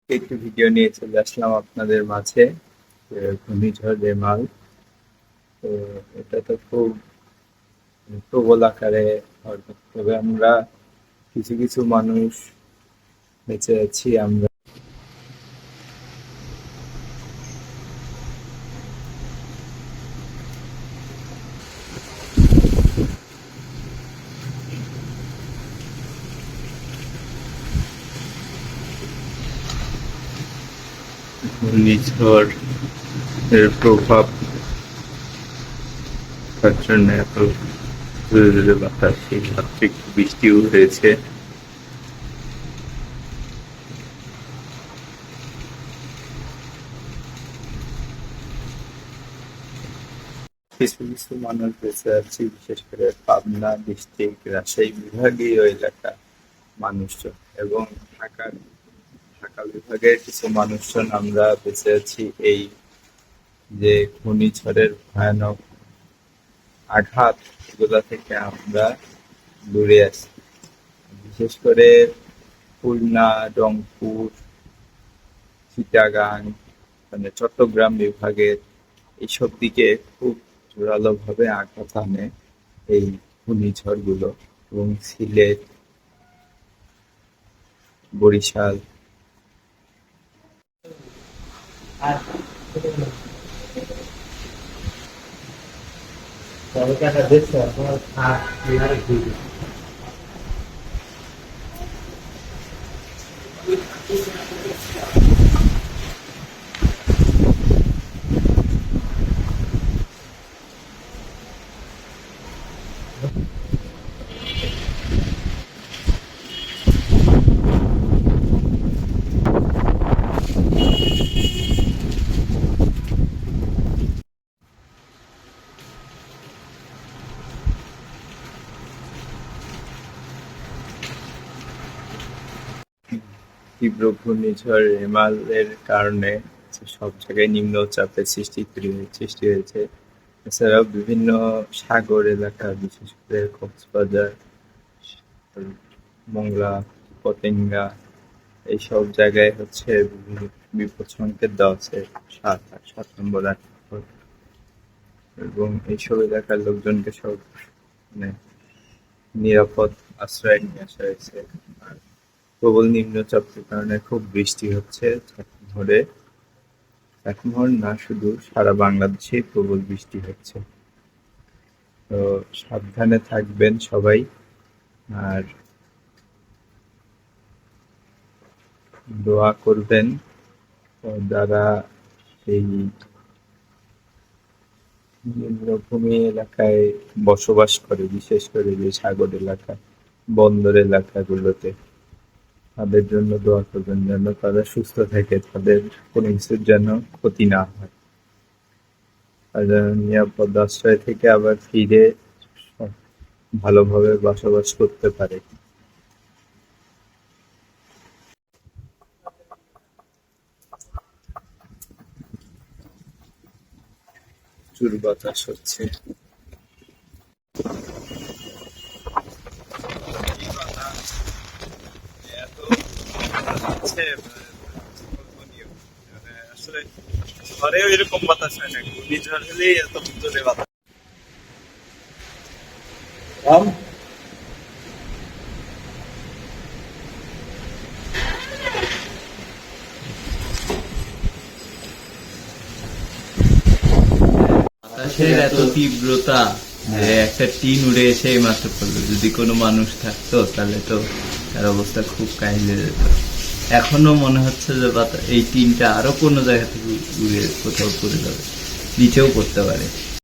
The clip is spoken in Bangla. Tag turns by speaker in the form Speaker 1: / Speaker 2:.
Speaker 1: একটি ভিডিও নিয়ে চলে আসলাম আপনাদের মাঝে। ঘূর্ণিঝড় রেমাল। তো এটা তো খুব প্রবল আকারে হয়তো, তবে আমরা কিছু কিছু মানুষ বেঁচে আছি। আমরা ঘূর্ণিঝড় এর প্রভাব তার জন্য এত জোরে জোরে বাতাস, এই রাত্রে একটু বৃষ্টিও হয়েছে। কিছু কিছু মানুষ বেঁচে আছি, বিশেষ করে পাবনা ডিস্ট্রিক্ট, রাজশাহী বিভাগীয় এলাকা মানুষজন এবং ঢাকা ঢাকা বিভাগের কিছু মানুষজন আমরা বেঁচে আছি এই যে ঘূর্ণিঝড়ের ভয়ানক আঘাত, এগুলা থেকে আমরা দূরে আছি। বিশেষ করে খুলনা, রংপুর, চিটাগাং, মানে চট্টগ্রাম বিভাগের এইসব দিকে খুব জোরালো ভাবে আঘাত আনে এই ঘূর্ণিঝড়গুলো, এবং সিলেট, বরিশাল। তীব্র ঘূর্ণিঝড় রেমালের কারণে সব জায়গায় নিম্নচাপের সৃষ্টি হয়েছে। এছাড়াও বিভিন্ন সাগর এলাকা, বিশেষ করে কক্সবাজার, মংলা, পতেঙ্গা, এইসব জায়গায় হচ্ছে বিভিন্ন বিপদ সংকেত দেওয়া আছে, 7 নম্বর, 8 নম্বর। এবং এইসব এলাকার লোকজনকে সব মানে নিরাপদ আশ্রয়ে নিয়ে আসা হয়েছে। আর প্রবল নিম্নচাপের কারণে খুব বৃষ্টি হচ্ছে ধরে, এখন না শুধু সারা বাংলাদেশে প্রবল বৃষ্টি হচ্ছে। তো সাবধানে থাকবেন সবাই। আর দোয়া করবেন যারা এই নিম্নভূমি এলাকায় বসবাস করে, বিশেষ করে যে সাগর এলাকা, বন্দর এলাকাগুলোতে, তাদের জন্য দোয়া করবেন যেন তারা সুস্থ থাকে, তাদের কোনো কিছুর যেন ক্ষতি না হয়, আর যেন নিরাপদ আশ্রয় থেকে আবার ফিরে ভালোভাবে বসবাস করতে পারে। প্রচুর বাতাস হচ্ছে। এত হচ্ছে, আসলে ঝড়েও এরকম বাতাস হয় না, ঘূর্ণিঝড় হলেই এত জোরে বাতাস।
Speaker 2: বাতাসের এত তীব্রতা যে একটা টিন উড়ে এসে মাত্র পড়লো। যদি কোনো মানুষ থাকতো তাহলে তো তার অবস্থা খুব কাহিল যেত। এখনো মনে হচ্ছে যে এই টিনটা আরো কোনো জায়গা থেকে উড়ে কোথাও পড়ে যাবে, নিচেও পড়তে পারে।